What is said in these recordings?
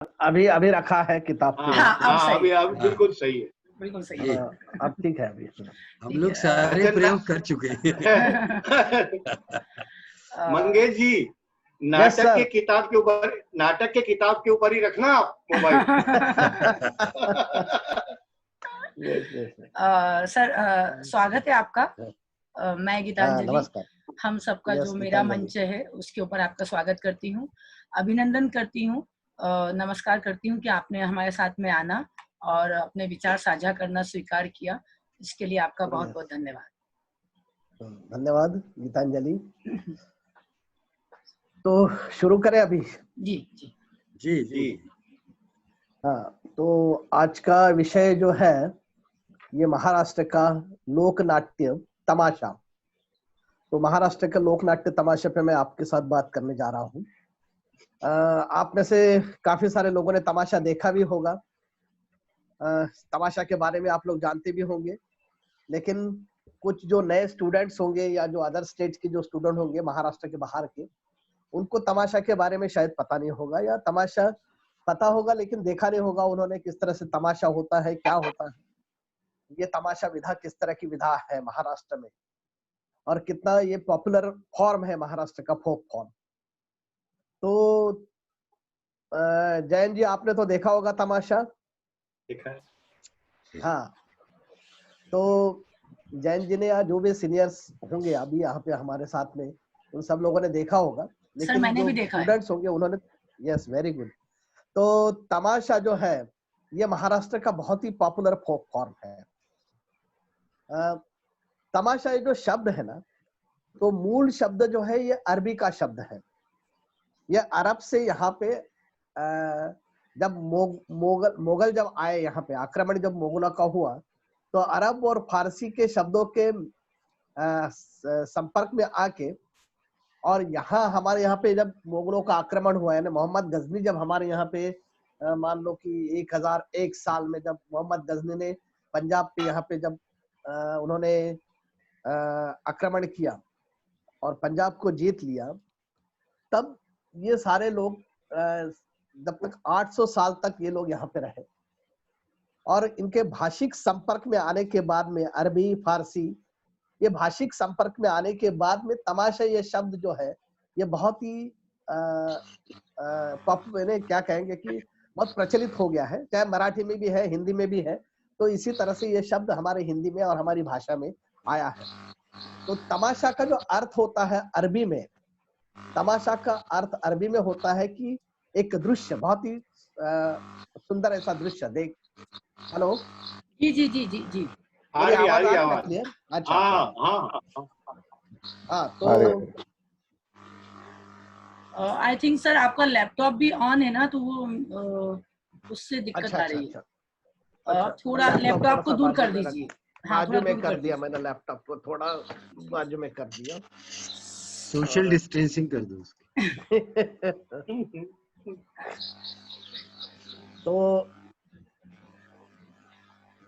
अभी अभी रखा है किताब के। हाँ, अब हाँ, सही अभी बिल्कुल सही है। बिल्कुल सही ये है। अब ठीक है अभी। हम ठीक लोग है। सारे अच्छा, प्रयोग कर चुके हैं। मंगेश जी, यस नाटक के सर। किताब के ऊपर ही रखना आप मोबाइल। सर स्वागत है आपका। मैं गीतांजलि, नमस्कार। हम सबका यस, जो मेरा गीतांजलि। मंच है उसके ऊपर आपका स्वागत करती हूँ, अभिनंदन करती हूँ, नमस्कार करती हूँ कि आपने हमारे साथ में आना और अपने विचार साझा करना स्वीकार किया। इसके लिए आपका बहुत बहुत धन्यवाद। धन्यवाद गीतांजलि। तो शुरू करें अभी? जी जी जी जी। हाँ, तो आज का विषय जो है ये महाराष्ट्र का लोक नाट्य तमाशा। तो महाराष्ट्र का लोक नाट्य तमाशा पे मैं आपके साथ बात करने जा रहा हूँ। आप में से काफी सारे लोगों ने तमाशा देखा भी होगा, तमाशा के बारे में आप लोग जानते भी होंगे, लेकिन कुछ जो नए स्टूडेंट्स होंगे या जो अदर स्टेट के जो स्टूडेंट होंगे महाराष्ट्र के बाहर के, उनको तमाशा के बारे में शायद पता नहीं होगा, या तमाशा पता होगा लेकिन देखा नहीं होगा उन्होंने किस तरह से तमाशा होता है, क्या होता है, ये तमाशा विधा किस तरह की विधा है महाराष्ट्र में, और कितना ये पॉपुलर फॉर्म है महाराष्ट्र का, फोक फॉर्म। तो जयंत जी, आपने तो देखा होगा तमाशा? देखा है। हाँ, तो जैन जी ने या जो भी सीनियर्स होंगे अभी यहाँ पे हमारे साथ में, उन सब लोगों ने देखा होगा, लेकिन मैंने जो भी देखा है। स्टूडेंट्स होंगे उन्होंने, यस वेरी गुड। तो तमाशा जो है ये महाराष्ट्र का बहुत ही पॉपुलर फोक फॉर्म है। तमाशा ये जो शब्द है ना, तो मूल शब्द जो है ये अरबी का शब्द है। ये अरब से यहाँ पे जब मोगल जब आए यहाँ पे, आक्रमण जब मोगलों का हुआ, तो अरब और फारसी के शब्दों के संपर्क में आके, और यहाँ हमारे यहाँ पे जब मोगलों का आक्रमण हुआ है ना, मोहम्मद गजनी जब हमारे यहाँ पे मान लो कि 1001 साल में जब मोहम्मद गजनी ने पंजाब पे यहाँ पे जब उन्होंने आक्रमण किया और पंजाब को जीत लिया, तब ये सारे लोग जब तक 800 साल तक ये लोग यहाँ पे रहे, और इनके भाषिक संपर्क में आने के बाद में अरबी फारसी, ये भाषिक संपर्क में आने के बाद में तमाशा ये शब्द जो है ये बहुत ही क्या कहेंगे कि बहुत प्रचलित हो गया है, चाहे मराठी में भी है, हिंदी में भी है। तो इसी तरह से ये शब्द हमारे हिंदी में और हमारी भाषा में आया है। तो तमाशा का जो अर्थ होता है अरबी में, तमाशा का अर्थ अरबी में होता है कि एक दृश्य, बहुत ही सुंदर ऐसा दृश्य देख। हेलो जी जी जी जी जी, आ रही आवाज आवाज। क्लियर? अच्छा हाँ हाँ हाँ। तो आई थिंक सर आपका लैपटॉप भी ऑन है ना, तो वो उससे दिक्कत आ रही है। थोड़ा लैपटॉप को दूर कर दीजिए। हाँ, बाजू में कर दिया मैंने, लैपटॉप को थोड़ा बाजू में कर दिया। सोशल डिस्टेंसिंग कर दो उसकी। तो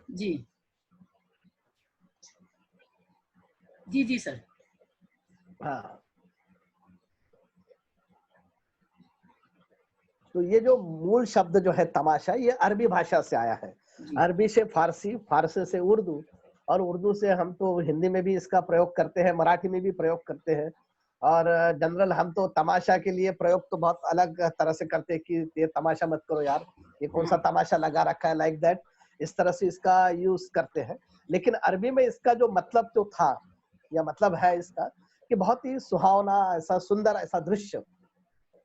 जी जी जी सर। हाँ, तो ये जो मूल शब्द जो है तमाशा, ये अरबी भाषा से आया है। अरबी से फारसी, फारसी से उर्दू, और उर्दू से हम तो हिंदी में भी इसका प्रयोग करते हैं, मराठी में भी प्रयोग करते हैं, और जनरल हम तो तमाशा के लिए प्रयोग तो बहुत अलग तरह से करते हैं कि ये तमाशा मत करो यार, ये कौन सा तमाशा लगा रखा है, लाइक दैट, इस तरह से इसका यूज करते हैं। लेकिन अरबी में इसका जो मतलब जो था, या मतलब है इसका, कि बहुत ही सुहावना ऐसा सुंदर ऐसा दृश्य,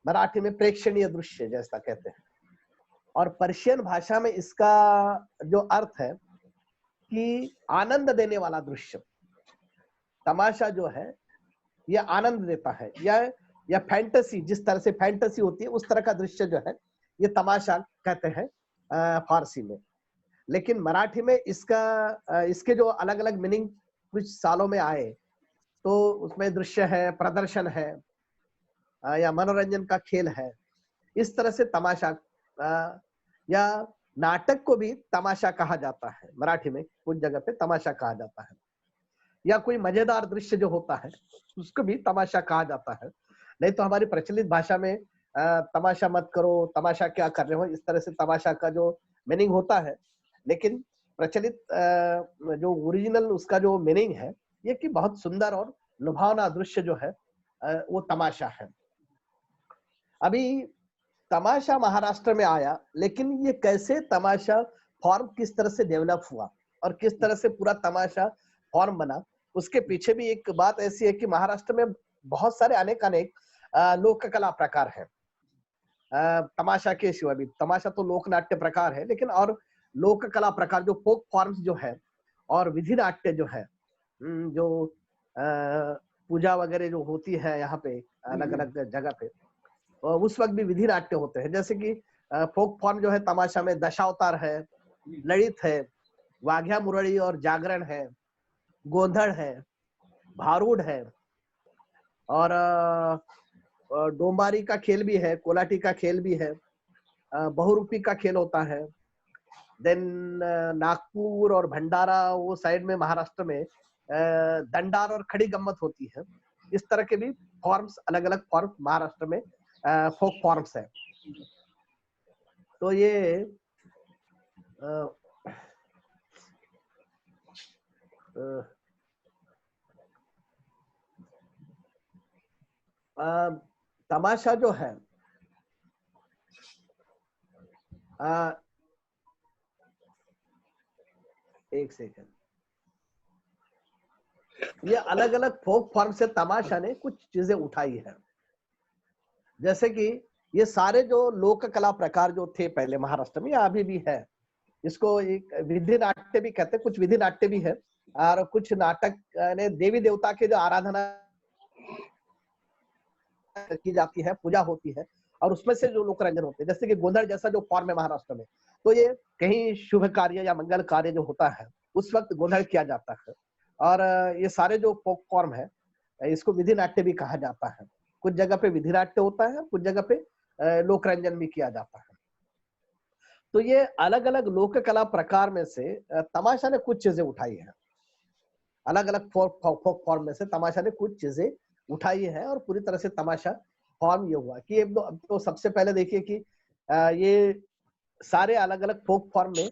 मराठी में प्रेक्षणीय दृश्य जैसा कहते हैं, और पर्शियन भाषा में इसका जो अर्थ है कि आनंद देने वाला दृश्य। तमाशा जो है ये आनंद देता है, या फैंटेसी, जिस तरह से फैंटेसी होती है उस तरह का दृश्य जो है ये तमाशा कहते हैं फारसी में। लेकिन मराठी में इसका इसके जो अलग अलग मीनिंग कुछ सालों में आए, तो उसमें दृश्य है, प्रदर्शन है, या मनोरंजन का खेल है, इस तरह से तमाशा या नाटक को भी तमाशा कहा जाता है। मराठी में कुछ जगह पे तमाशा कहा जाता है, या कोई मजेदार दृश्य जो होता है उसको भी तमाशा कहा जाता है। नहीं तो हमारी प्रचलित भाषा में तमाशा मत करो, तमाशा क्या कर रहे हो, इस तरह से तमाशा का जो मीनिंग होता है। लेकिन प्रचलित जो ओरिजिनल उसका जो मीनिंग है, ये कि बहुत सुंदर और लुभावना दृश्य जो है वो तमाशा है। अभी तमाशा महाराष्ट्र में आया, लेकिन ये कैसे तमाशा फॉर्म किस तरह से डेवलप हुआ और किस तरह से पूरा तमाशा फॉर्म बना, उसके पीछे भी एक बात ऐसी है कि महाराष्ट्र में बहुत सारे अनेक लोक कला प्रकार हैं। तमाशा के सिवा भी, तमाशा तो लोक नाट्य प्रकार है, लेकिन और लोक कला प्रकार जो फोक फॉर्म्स जो है और विधि नाट्य जो है, जो पूजा वगैरह जो होती है यहाँ पे अलग अलग जगह पे, और उस वक्त भी विधि नाट्य होते हैं। जैसे कि फोक फॉर्म जो है तमाशा में दशावतार है, ललित है, वाघ्या मुरली और जागरण है, गोंधड़ है, भारूड है, और डोंबारी का खेल भी है, कोलाटी का खेल भी है, बहुरूपी का खेल होता है। देन नागपुर और भंडारा वो साइड में महाराष्ट्र में दंडार और खड़ी गम्मत होती है। इस तरह के भी फॉर्म्स, अलग अलग फॉर्म महाराष्ट्र में फोक फॉर्म्स है। तो ये तमाशा जो है एक सेकंड, ये अलग अलग फोक फॉर्म से तमाशा ने कुछ चीजें उठाई है। जैसे कि ये सारे जो लोक कला प्रकार जो थे पहले महाराष्ट्र में, या अभी भी है, इसको एक विधि नाट्य भी कहते हैं, कुछ विधि नाट्य भी है, और कुछ नाटक ने देवी देवता के जो आराधना की जाती है, पूजा होती है, और उसमें से जो लोक रंजन होते हैं, जैसे कि गोंधड़ जैसा जो फॉर्म है महाराष्ट्र में, तो ये कहीं शुभ कार्य या मंगल कार्य जो होता है उस वक्त गोंधड़ किया जाता है। और ये सारे जो फोक फॉर्म है, इसको विधि नाट्य भी कहा जाता है। कुछ जगह पे विधि नाट्य होता है, कुछ जगह पे लोक रंजन भी किया जाता है। तो ये अलग अलग लोक कला प्रकार में से तमाशा ने कुछ चीजें उठाई है। अलग अलग फोक फॉर्म में से तमाशा ने कुछ चीजें उठाई है, और पूरी तरह से तमाशा फॉर्म ये हुआ कि एक दो, अब तो सबसे पहले देखिए कि ये सारे अलग अलग फोक फॉर्म में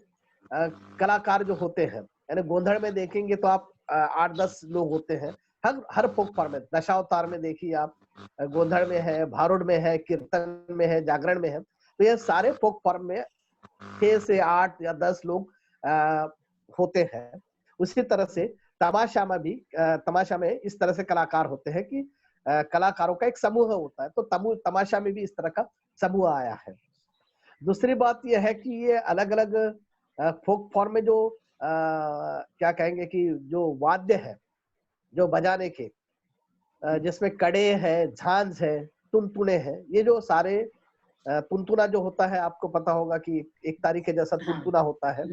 कलाकार जो होते हैं, यानी गोंधड़ में देखेंगे तो आप 8-10 लोग होते हैं हर फोक फॉर्म में। दशावतार में देखिए आप, गोंधड़ में है, भारूड में है, कीर्तन में है, जागरण में है। तो ये सारे फोक फॉर्म में 6 से 8 या 10 लोग होते हैं। उसी तरह से तमाशा में भी, तमाशा में इस तरह से कलाकार होते हैं कि कलाकारों का एक समूह होता है। तो तमाशा में भी इस तरह का समूह आया है। दूसरी बात यह है कि ये अलग अलग फोक फॉर्म में जो क्या कहेंगे कि जो वाद्य है, जो बजाने के, जिसमें कड़े है, झांझ है, टुनटुने हैं, ये जो सारे टुनटुना जो होता है, आपको पता होगा कि एक तारीखे जैसा टुनटुना होता है,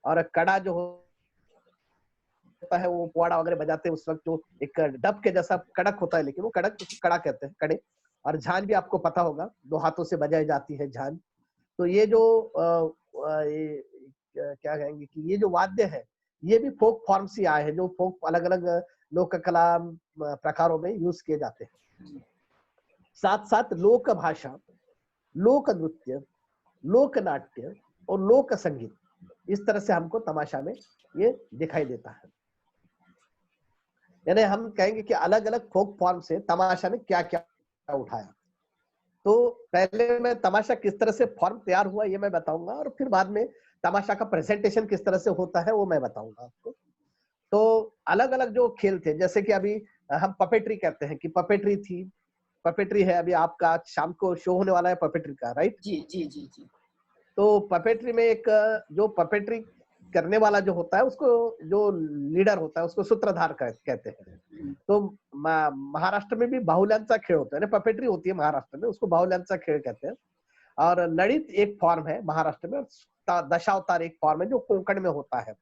और कड़ा जो होता है वो पुआड़ा वगैरह बजाते हैं उस वक्त, जो एक डब के जैसा कड़क होता है, लेकिन वो कड़ा कहते हैं, कड़े। और झांझ भी आपको पता होगा, 2 हाथों से बजाई जाती है झांझ। तो ये जो क्या कहेंगे कि ये जो वाद्य है, ये भी फोक फॉर्म से आए हैं, जो फोक अलग अलग लोक कला प्रकारों में यूज किए जाते हैं। साथ साथ लोक भाषा, लोक नृत्य, लोक नाट्य और लोक संगीत, इस तरह से हमको तमाशा में ये दिखाई देता है। यानी हम कहेंगे कि अलग अलग फोक फॉर्म से तमाशा ने क्या क्या उठाया। तो पहले मैं तमाशा किस तरह से फॉर्म तैयार हुआ ये मैं बताऊंगा, और फिर बाद में तमाशा का प्रेजेंटेशन किस तरह से होता है वो मैं बताऊंगा आपको। तो अलग अलग जो खेल थे, जैसे कि अभी हम पपेट्री कहते हैं कि पपेट्री थी, पपेट्री है, अभी आपका शाम को शो होने वाला है पपेट्री का, राइट? जी जी जी जी। तो पपेट्री में एक जो पपेट्री करने वाला जो होता है, उसको जो लीडर होता है उसको सूत्रधार कहते हैं। तो महाराष्ट्र में भी बाहुल्यांचा खेळ होता है ना, पपेट्री होती है महाराष्ट्र में, उसको बाहुल्यांचा खेळ कहते हैं। और ललित एक फॉर्म है महाराष्ट्र में, दशावतार एक फॉर्म है जो कोंकण में होता है।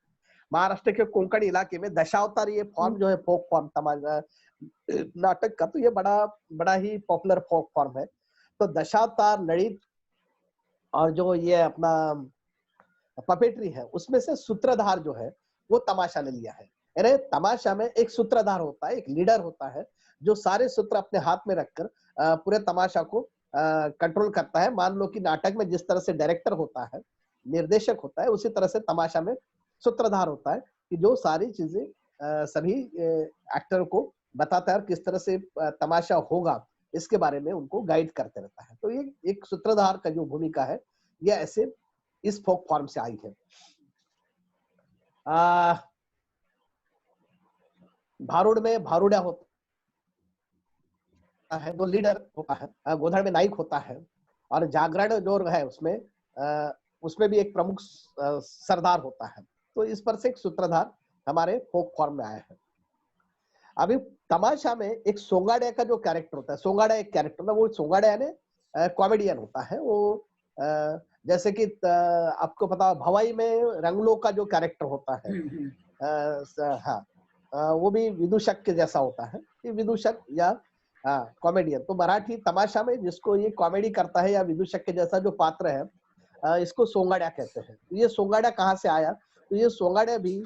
महाराष्ट्र के कोंकण इलाके में दशावतार ये फॉर्म जो है फोक फॉर्म नाटक का, तो ये बड़ा ही पॉपुलर फोक फॉर्म है। तो दशावतार, ललित और जो ये अपना पपेट्री है, उसमें से सूत्रधार जो है वो तमाशा ने लिया है। यानी तमाशा में एक सूत्रधार होता है, एक लीडर होता है, जो सारे सूत्र अपने हाथ में रखकर पूरे तमाशा को कंट्रोल करता है। मान लो कि नाटक में जिस तरह से डायरेक्टर होता है, निर्देशक होता है, उसी तरह से तमाशा में सूत्रधार होता है कि जो सारी चीजें सभी एक्टर को बताता है और किस तरह से तमाशा होगा इसके बारे में उनको गाइड करते रहता है। तो ये एक सूत्रधार का जो भूमिका है ये ऐसे इस फोक फॉर्म से आई है। भारुड़ में भारुड़ा होता है, जो लीडर होता है, गोधड़ में नायक होता है, और जागरण जो है उसमें भी एक प्रमुख सरदार होता है। तो इस पर से एक सूत्रधार हमारे फोक फॉर्म में आया है। अभी तमाशा में एक सोंगाड़िया का जो कैरेक्टर होता है, सोंगाड़ा एक कैरेक्टर होता है, वो सोंगाड़ा यानी कॉमेडियन होता है। वो जैसे कि आपको पता भवाई में रंगलो का जो कैरेक्टर होता है, हाँ, वो भी विदूषक के जैसा होता है, ये विदूषक या कॉमेडियन। तो मराठी तमाशा में जिसको ये कॉमेडी करता है या विदूषक के जैसा जो पात्र है, इसको सोंगाड़ा कहते हैं। तो ये सोंगाड़ा कहाँ से आया? तो ये सोंगाड़ा भी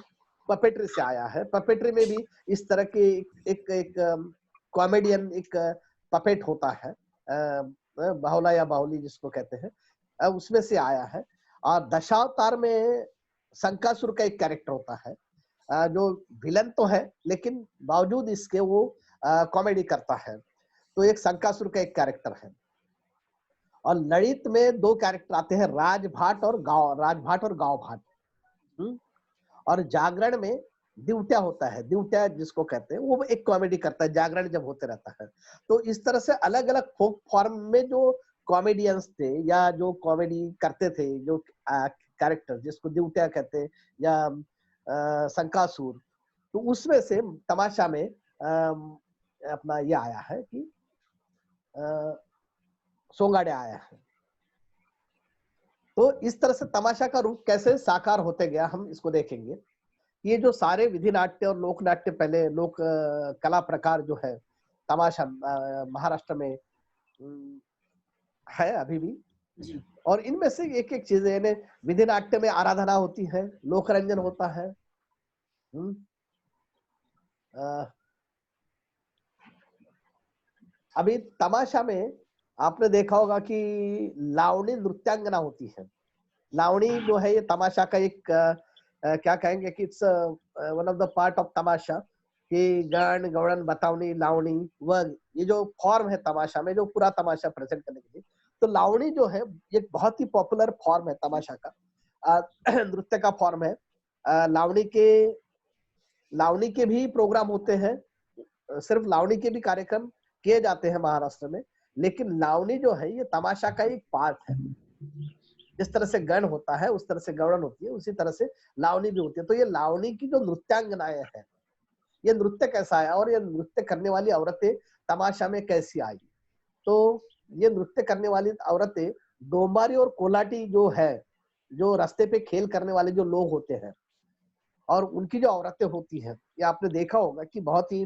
पपेट्री से आया है। पपेट्री में भी इस तरह के एक कॉमेडियन, एक पपेट होता है, बाहुला या बाहुली जिसको कहते हैं, उसमें से आया है। और दशावतार में शंकासुर का एक कैरेक्टर होता है, जो विलन तो है लेकिन बावजूद इसके वो कॉमेडी करता है। तो एक शंकासुर का एक कैरेक्टर है। और ललित में दो कैरेक्टर आते हैं, राजभाट और गांव भाट। और जागरण में दिवट्या होता है, दिवट्या जिसको कहते हैं, वो एक कॉमेडी करता है जागरण जब होते रहता है। तो इस तरह से अलग अलग फोक फॉर्म में जो कॉमेडियंस थे या जो कॉमेडी करते थे, जो कैरेक्टर जिसको दिवट्या कहते हैं या शंकासुर, तो उसमें से तमाशा में अपना ये आया है कि सोंगाड़े आया है। तो इस तरह से तमाशा का रूप कैसे साकार होते गया हम इसको देखेंगे। ये जो सारे विधि नाट्य और लोक नाट्य, पहले लोक कला प्रकार जो है तमाशा महाराष्ट्र में है अभी भी, और इनमें से एक एक चीज यानी विधि नाट्य में आराधना होती है, लोक रंजन होता है। अभी तमाशा में आपने देखा होगा कि लावणी नृत्यांगना होती है। लावणी जो है ये तमाशा का एक क्या कहेंगे कि it's one of the part of तमाशा, कि गान गौड़न बतावनी लावणी वह ये जो फॉर्म है तमाशा में, जो पूरा तमाशा प्रेजेंट करने के लिए। तो लावणी जो है ये बहुत ही पॉपुलर फॉर्म है तमाशा का, नृत्य का फॉर्म है। लावणी के भी प्रोग्राम होते हैं, सिर्फ लावणी के भी कार्यक्रम किए जाते हैं महाराष्ट्र में, लेकिन लावणी जो है ये तमाशा का एक पार्ट है। जिस तरह से गण होता है उस तरह से गौड़न होती है, उसी तरह से लावणी भी होती है। तो ये लावणी की जो नृत्यांगनाएं हैं, ये नृत्य कैसा आया और ये नृत्य करने वाली औरतें तमाशा में कैसी आई? तो ये नृत्य करने वाली औरतें डोंबारी और कोलाटी जो है, जो रास्ते पे खेल करने वाले जो लोग होते हैं, और उनकी जो औरतें होती हैं, ये आपने देखा होगा कि बहुत ही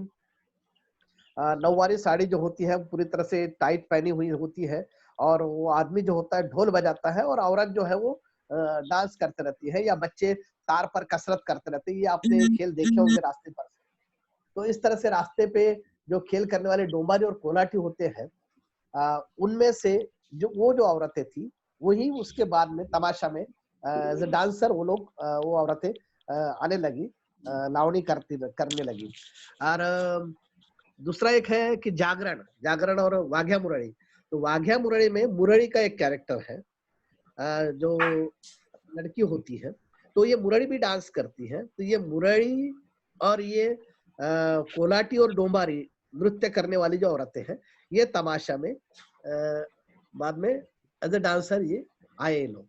नौवारी साड़ी जो होती है पूरी तरह से टाइट पहनी हुई होती है, और वो आदमी जो होता है ढोल बजाता है और औरत जो है वो डांस करते रहती है, या बच्चे तार पर कसरत करते रहते हैं। ये आपने खेल देखे होंगे रास्ते पर। तो इस तरह से रास्ते पे जो खेल करने वाले डोंबारी और कोलाटी होते हैं, उनमें से जो औरतें थी वही उसके बाद में तमाशा में एज ए डांसर वो औरतें आने लगी, लावणी करने लगी। और दूसरा एक है कि जागरण और वाघ्या मुरली। तो वाघ्या मुरली में मुरली का एक कैरेक्टर है, जो लड़की होती है, तो ये मुरली भी डांस करती है। तो ये मुरली और ये कोलाटी और डोंबारी नृत्य करने वाली जो औरतें हैं, ये तमाशा में बाद में एज ए डांसर ये आए लोग।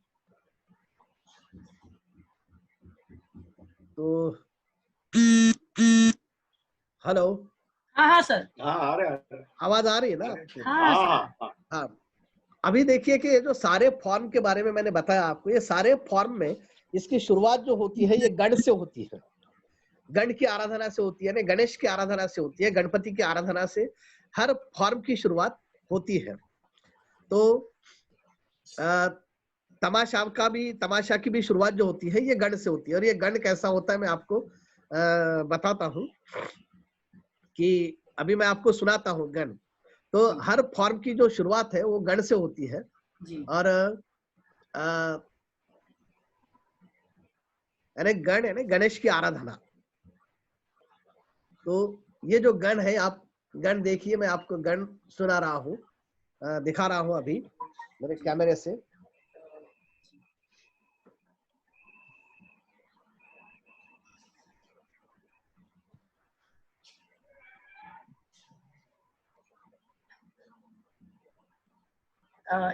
तो हेलो, हाँ सर, हाँ आ रहे आवाज आ रही है ना आपको? हाँ। अभी देखिए कि ये जो सारे फॉर्म के बारे में मैंने बताया आपको, ये सारे फॉर्म में इसकी शुरुआत जो होती है ये गण से होती है, गण की आराधना से होती है, गणेश की आराधना से होती है, गणपति की आराधना से हर फॉर्म की शुरुआत होती है। तो तमाशा की भी शुरुआत जो होती है ये गण से होती है। और ये गण कैसा होता है मैं आपको बताता हूं कि अभी मैं आपको सुनाता हूं गण। तो हर फॉर्म की जो शुरुआत है वो गण से होती है जी और यानी गण है ना, गणेश की आराधना। तो ये जो गण है, आप गण देखिए, मैं आपको गण सुना रहा हूँ, दिखा रहा हूँ अभी मेरे कैमरे से।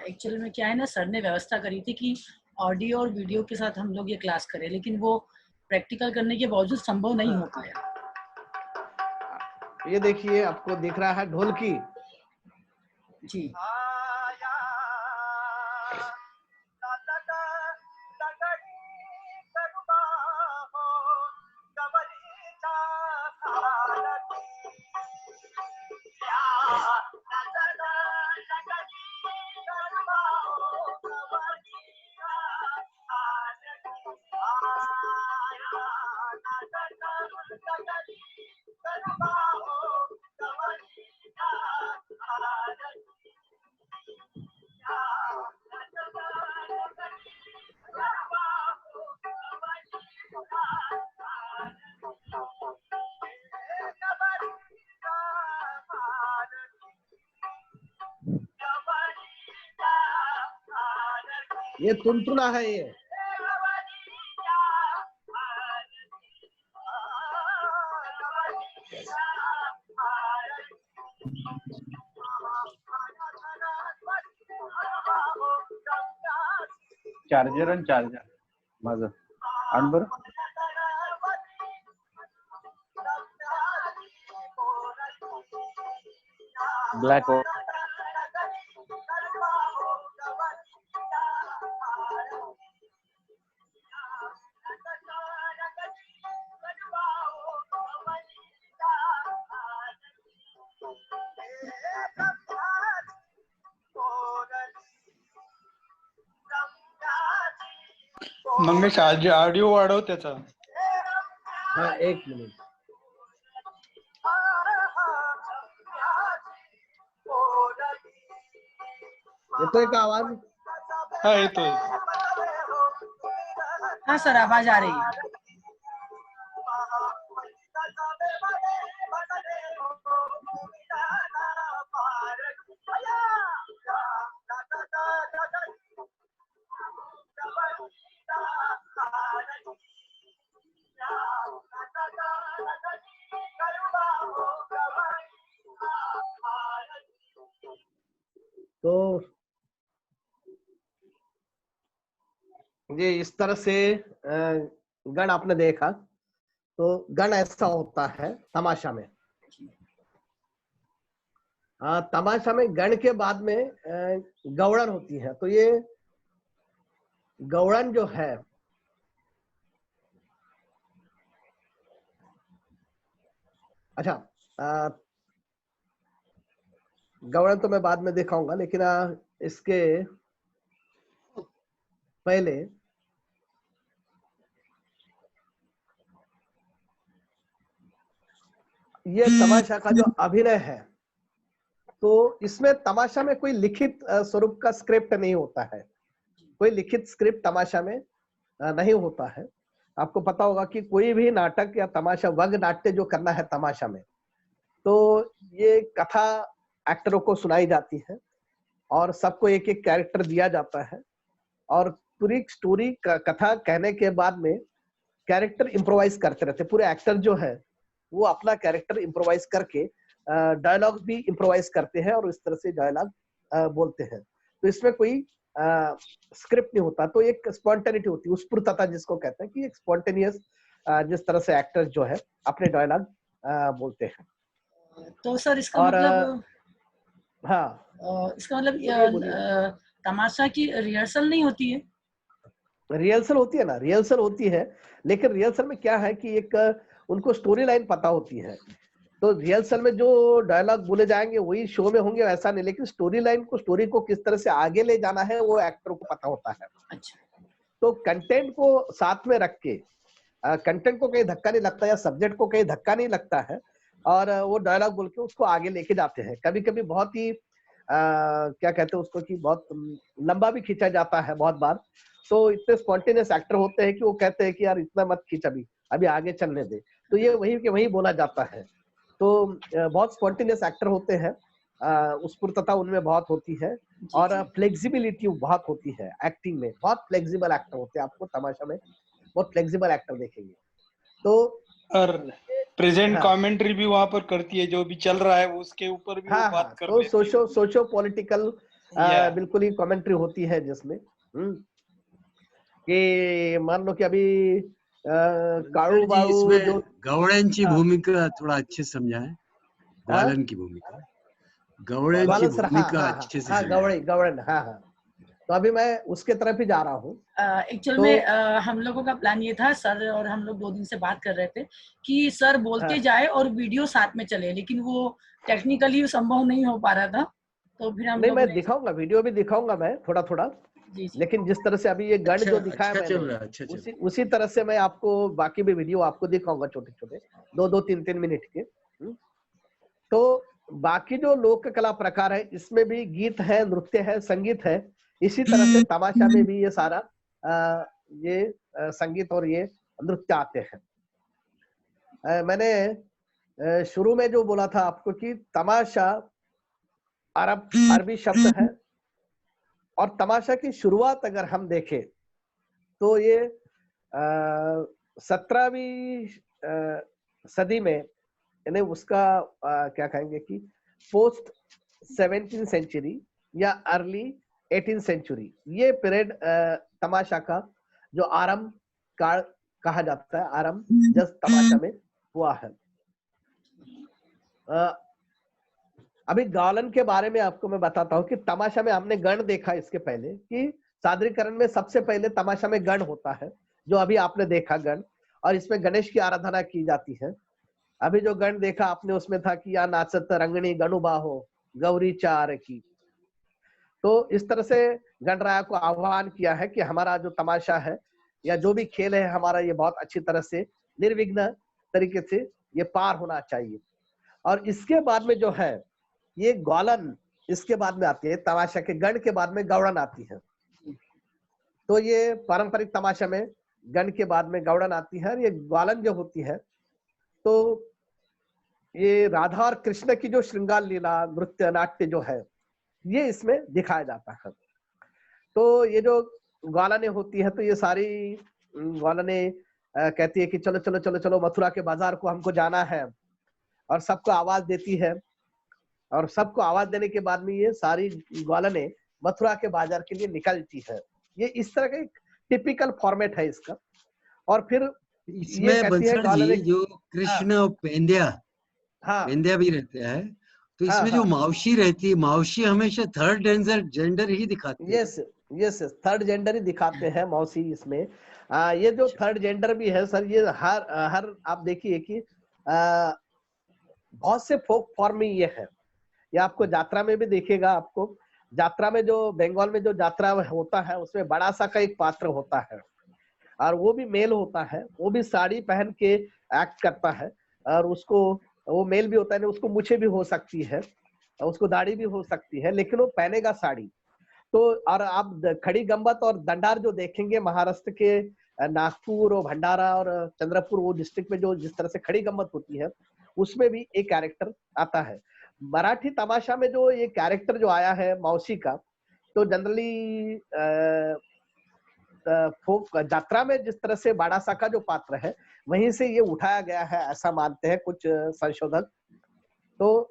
एक्चुअली में क्या है ना, सर ने व्यवस्था करी थी कि ऑडियो और वीडियो के साथ हम लोग ये क्लास करें, लेकिन वो प्रैक्टिकल करने के बावजूद संभव नहीं हो पाया। ये देखिए, आपको दिख रहा है ढोलकी। जी ये तुनतुना है ये। चार्जर आणि चार्जर माझं आण बरं. ब्लॅक मंगेश ऑडिओ वाढव त्याचा. हाँ, एक मिनिट. येतोय का आवाज? हा येतोय. हाँ सर, आवाज आ रही है. तो ये इस तरह से गण आपने देखा, तो गण ऐसा होता है तमाशा में. तमाशा में गण के बाद में गौड़न होती है. तो ये गौड़न जो है, अच्छा, गौड़न तो मैं बाद में दिखाऊंगा, लेकिन इसके पहले ये तमाशा का जो अभिनय है, तो इसमें तमाशा में कोई लिखित स्वरूप का स्क्रिप्ट नहीं होता है. कोई लिखित स्क्रिप्ट तमाशा में नहीं होता है. आपको पता होगा कि कोई भी नाटक या तमाशा, वग नाट्य जो करना है तमाशा में, तो ये कथा एक्टरों को सुनाई जाती है और सबको एक एक कैरेक्टर दिया जाता है, और पूरी स्टोरी कथा कहने के बाद में कैरेक्टर इम्प्रोवाइज करते रहते. पूरे एक्टर जो है वो अपना कैरेक्टर इम्प्रोवाइज करके डायलॉग भी इम्प्रोवाइज करते हैं और इस तरह से डायलॉग बोलते हैं. तो इसमें कोई स्क्रिप्ट नहीं होता. तो एक स्पॉन्टेनिटी होती है, उत्स्फूर्तता जिसको कहते हैं, कि एक स्पॉन्टेनियस जिस तरह से एक्टर्स जो है अपने डायलॉग बोलते हैं. तो सर इसका और मतलब, हाँ, इसका मतलब तमाशा की रिहर्सल नहीं होती है? रिहर्सल होती है ना, रिहर्सल होती है, लेकिन रिहर्सल में क्या है कि एक उनको स्टोरी लाइन पता होती है. तो रिहर्सल में जो डायलॉग बोले जाएंगे वही शो में होंगे, वैसा नहीं. लेकिन स्टोरी लाइन को, स्टोरी को किस तरह से आगे ले जाना है, वो एक्टर को पता होता है. अच्छा. तो कंटेंट को साथ में रख के, कंटेंट को कहीं धक्का नहीं लगता या सब्जेक्ट को कहीं धक्का नहीं लगता है, और वो डायलॉग बोल के उसको आगे लेके जाते हैं। कभी कभी बहुत ही क्या कहते हैं उसको कि बहुत लंबा भी खींचा जाता है बहुत बार। तो इतने स्पॉन्टेनियस एक्टर होते हैं कि वो कहते हैं कि यार इतना मत खींच, अभी अभी आगे चलने दे, तो ये वही के वही बोला जाता है। तो बहुत स्पॉन्टेनियस एक्टर होते हैं, स्फूर्तता उनमें बहुत होती है और फ्लेक्सिबिलिटी बहुत होती है एक्टिंग में। बहुत फ्लेक्सिबल एक्टर होते हैं, आपको तमाशा में बहुत फ्लेक्सिबल एक्टर देखेंगे। तो और प्रेजेंट हाँ कमेंट्री भी वहां पर करती है, जो भी चल रहा है उसके ऊपर भी वो हाँ बात कर तो लेते हैं। सोशो पॉलिटिकल या बिल्कुल ही कमेंट्री होती है जिसमें कि मान लो कि अभी शंकर काड़ू जी बाड़ू इसमें जो गौड़न हाँ, भूमिका थोड़ा अच्छे से समझाएं। हाँ? ग्वालन की भूमिका, गौड़न ग्वालन सर, हाँ भूमिका हाँ अच्छे से हाँ समझाएं। गवर्नर, हाँ हाँ। तो अभी मैं उसके तरफ ही जा रहा हूँ। एक्चुअल तो में हम लोगों का प्लान ये था, सर और हम लोग 2 दिन से बात कर रहे थे कि सर बोलते हाँ जाए और वीडियो साथ में चले, लेकिन वो टेक्निकली संभव नहीं हो पा रहा था, तो फिर हम नहीं, लोगों मैं ने दिखाऊंगा, वीडियो भी दिखाऊंगा मैं थोड़ा थोड़ा। जी जी लेकिन जिस तरह से अभी ये गण अच्छा जो दिखाया अच्छा चल मैंने, रहा है, अच्छा चल उसी उसी तरह से मैं आपको बाकी भी वीडियो आपको दिखाऊंगा, छोटे छोटे 2-2 3-3 मिनट के। तो बाकी जो लोक कला प्रकार है, इसमें भी गीत है, नृत्य है, संगीत है। इसी तरह से तमाशा में भी ये सारा ये संगीत और ये नृत्य आते हैं। मैंने शुरू में जो बोला था आपको कि तमाशा अरबी शब्द है, और तमाशा की शुरुआत अगर हम देखें तो ये 17वीं सदी में, यानी उसका क्या कहेंगे कि पोस्ट 17th सेंचुरी या अर्ली 18th सेंचुरी, ये पीरियड तमाशा का जो आरंभ काल कहा जाता है, आरंभ जब तमाशा में हुआ है। अभी गालन के बारे में आपको मैं बताता हूँ कि तमाशा में हमने गण देखा इसके पहले, कि सादरीकरण में सबसे पहले तमाशा में गण होता है, जो अभी आपने देखा गण, और इसमें गणेश की आराधना की जाती है। अभी जो गण देखा आपने उसमें था कि या नाचत रंगणी गणुबा हो गौरी चार की। तो इस तरह से गणराया को आह्वान किया है कि हमारा जो तमाशा है या जो भी खेल है हमारा, ये बहुत अच्छी तरह से निर्विघ्न तरीके से ये पार होना चाहिए। और इसके बाद में जो है ये ग्वालन इसके बाद में आती है, तमाशा के गण के बाद में गौड़न आती है। तो ये पारंपरिक तमाशा में गण के बाद में गौड़न आती है। और ये ग्वालन जो होती है, तो ये राधा और कृष्ण की जो श्रृंगार लीला, नृत्य, नाट्य जो है, ये इसमें दिखाया जाता है। तो ये जो ग्वालने होती है, तो ये सारी ग्वालने कहती है कि चलो चलो चलो चलो मथुरा के बाजार को हमको जाना है, और सबको आवाज देती है। और सबको आवाज देने के बाद में ये सारी ग्वालने मथुरा के बाजार के लिए निकलती है। ये इस तरह का एक टिपिकल फॉर्मेट है इसका। और फिर ये इसमें कहती है बंसड़ ग्वालने, जी जो कृष्ण और हाँ पेंड्या भी रहता है, तो हाँ इसमें जो हाँ, मावशी रहती है, मावशी हमेशा थर्ड जेंडर ही दिखाती है। यस यस, थर्ड जेंडर ही दिखाते हैं मौसी इसमें। ये जो थर्ड जेंडर भी है सर, ये हर हर आप देखिए कि बहुत से फोक फॉर्म में ये है। ये आपको यात्रा में भी देखिएगा, आपको यात्रा में जो बंगाल में जो यात्रा होता है, उसमें बड़ा सा का एक पात्र होता है, और वो भी मेल होता है। वो भी साड़ी पहन के एक्ट करता है, और उसको वो मेल भी होता है, उसको मूछें भी हो सकती है, उसको दाढ़ी भी हो सकती है, लेकिन वो पहनेगा साड़ी। तो और आप खड़ी गंबत और दंडार जो देखेंगे महाराष्ट्र के नागपुर और भंडारा और चंद्रपुर वो डिस्ट्रिक्ट में जो जिस तरह से खड़ी गंबत होती है, उसमें भी एक कैरेक्टर आता है। मराठी तमाशा में जो ये कैरेक्टर जो आया है मौसी का, तो जनरली फोक यात्रा में जिस तरह से बाड़ासा का जो पात्र है, वहीं से ये उठाया गया है, ऐसा मानते हैं कुछ संशोधक। तो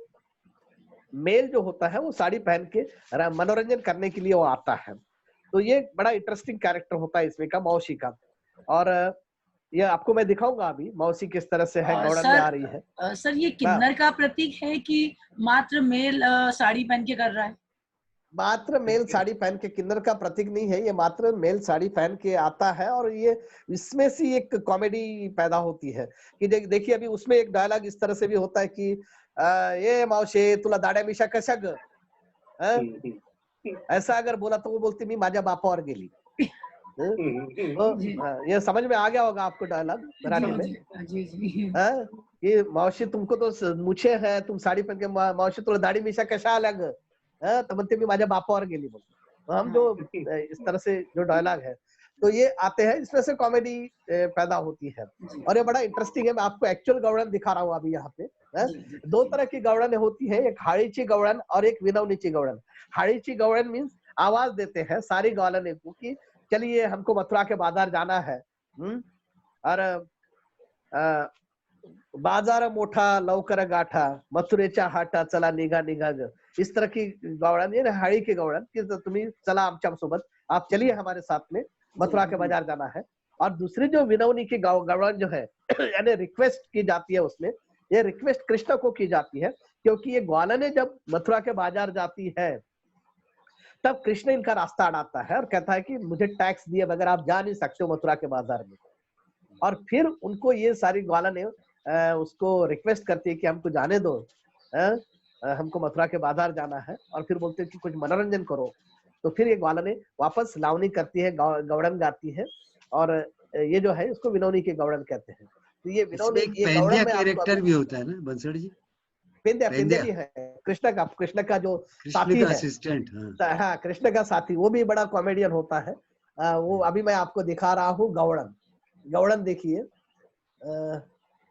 मेल जो होता है वो साड़ी पहन के मनोरंजन करने के लिए वो आता है। तो ये बड़ा इंटरेस्टिंग कैरेक्टर होता है इसमें का, मौसी का। और ये आपको मैं दिखाऊंगा अभी मौसी किस तरह से है, गौड़न में आ रही है। सर ये किन्नर का प्रतीक है कि मात्र मेल साड़ी पहन के कर रहा है? मात्र मेल साड़ी पहन के किन्नर का प्रतीक नहीं है, ये मात्र मेल साड़ी पहन के आता है। और ये इसमें से एक कॉमेडी पैदा होती है कि देखिए अभी उसमें एक डायलॉग इस तरह से भी होता है कि ये मावशे तुला दाड्या मिशा कशा ग, ऐसा अगर बोला तो वो बोलती मी माझ्या बापावर गेली। तो ये समझ में आ गया होगा आपको डायलॉग मराठी में। जी जी। कि मावशी तुमको तो मुछे है, तुम साडी पहन के मावशी तुला दाढी मिशा कशा आल्या ग? तर म्हणते मी माझ्या बापावर गेली मग. हम जो इस तरह से जो डायलॉग है तो ये आते हैं, इसमें से कॉमेडी पैदा होती है और ये बड़ा इंटरेस्टिंग है. मैं आपको एक्चुअल गवळण दिखा रहा हूँ अभी यहाँ पे. दो तरह की गवळण होती है, एक हाड़ीची गवळण और एक विनवणीची गवळण. हाड़ीची गवळण मीन्स आवाज देते हैं सारी गवळणे को कि चलिए हमको मथुरा के बाजार जाना है. और बाजार मोठा लवकर गाठा, मथुरेच्या हाटा चला निघा निघा ग. इस तरह की गवळण, ये हाड़ी की गवळण कि तुम्ही चला आमच्या सोबत, आप चलिए हमारे साथ में, मथुरा के बाजार जाना है. और दूसरी जो विनवनी की गवळण जो है यानी रिक्वेस्ट की जाती है, उसमें ये रिक्वेस्ट कृष्ण को की जाती है क्योंकि ये ग्वालने जब मथुरा के बाजार जाती है तब कृष्ण इनका रास्ता अड़ाता है और कहता है कि मुझे टैक्स दिए बगैर आप जा नहीं सकते हो मथुरा के बाजार में. और फिर उनको ये सारी ग्वालने उसको रिक्वेस्ट करती है कि हमको जाने दो, हमको मथुरा के बाजार जाना है. और फिर बोलते हैं कि कुछ मनोरंजन करो. तो फिर ये ग्वालने वापस लावनी करती है, गवड़न गाती है और ये जो है इसको विनोनी की गवड़न कहते हैं. तो ये विनोनी, ये गवड़न में कैरेक्टर भी होता है ना बंसड़ जी? पेंद्या भी है, कृष्ण का जो साथी है, असिस्टेंट. हाँ, कृष्ण का साथी, वो भी बड़ा कॉमेडियन होता है. वो अभी मैं आपको दिखा रहा हूँ गवड़न. गवड़न देखिए,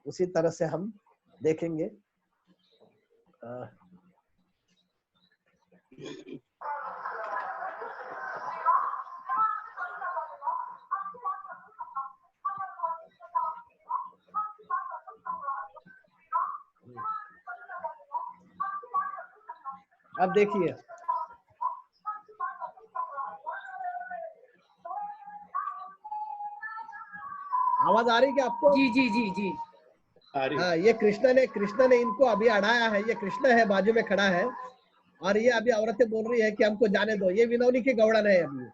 उसी तरह से हम देखेंगे. अब देखिए, आवाज आ रही क्या आपको? जी जी जी जी. हाँ, ये कृष्ण ने इनको अभी अड़ाया है. ये कृष्ण है, बाजू में खड़ा है और ये अभी औरतें बोल रही है कि हमको जाने दो. ये विनोनी की गवड़न है अभी.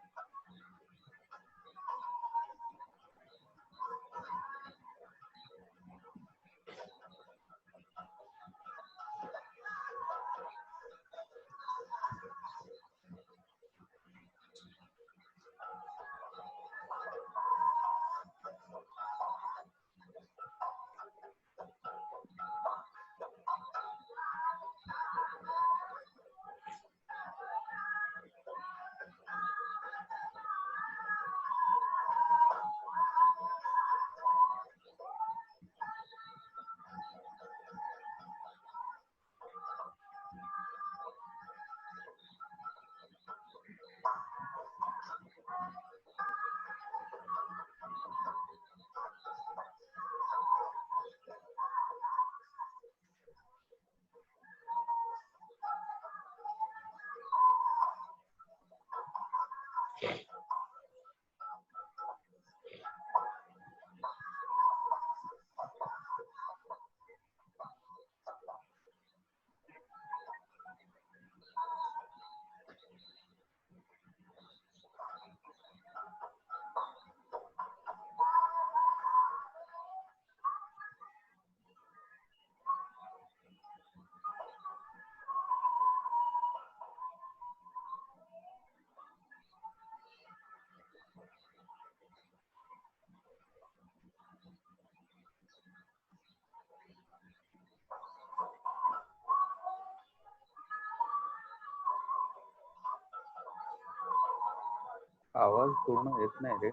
आवाज पूर्ण येत नाही रे.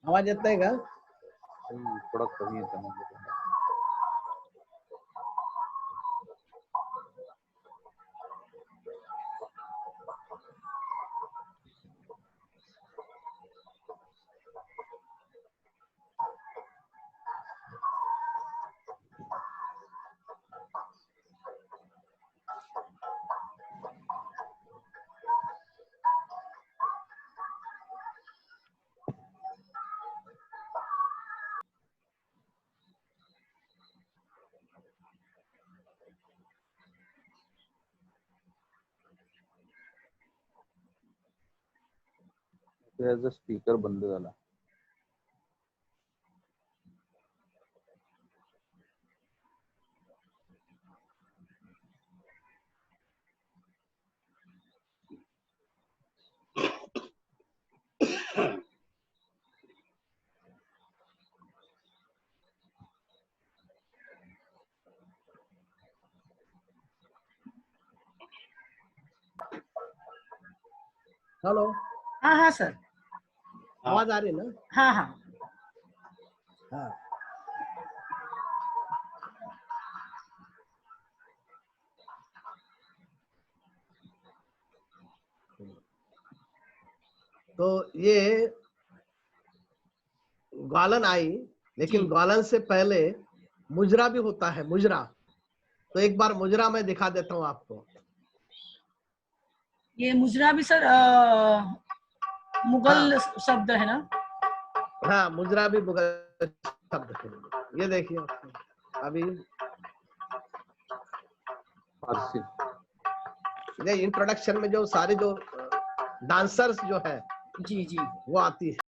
आवाज येत नाही का? थोडा कमी येतो म्हणजे. त्याचा स्पीकर बंद झाला. हेलो, हाँ हाँ सर, आवाज आ रही है ना? हाँ हाँ। हाँ। तो ये ग्वालन आई, लेकिन जी। ग्वालन से पहले मुजरा भी होता है, मुजरा। तो एक बार मुजरा मैं दिखा देता हूँ आपको। ये मुजरा भी सर मुगल शब्द है ना? हाँ, मुजरा भी मुगल शब्द है। ये देखिए अभी फारसी। ये इंट्रोडक्शन में जो सारे जो डांसर्स जो है जी जी। वो आती है।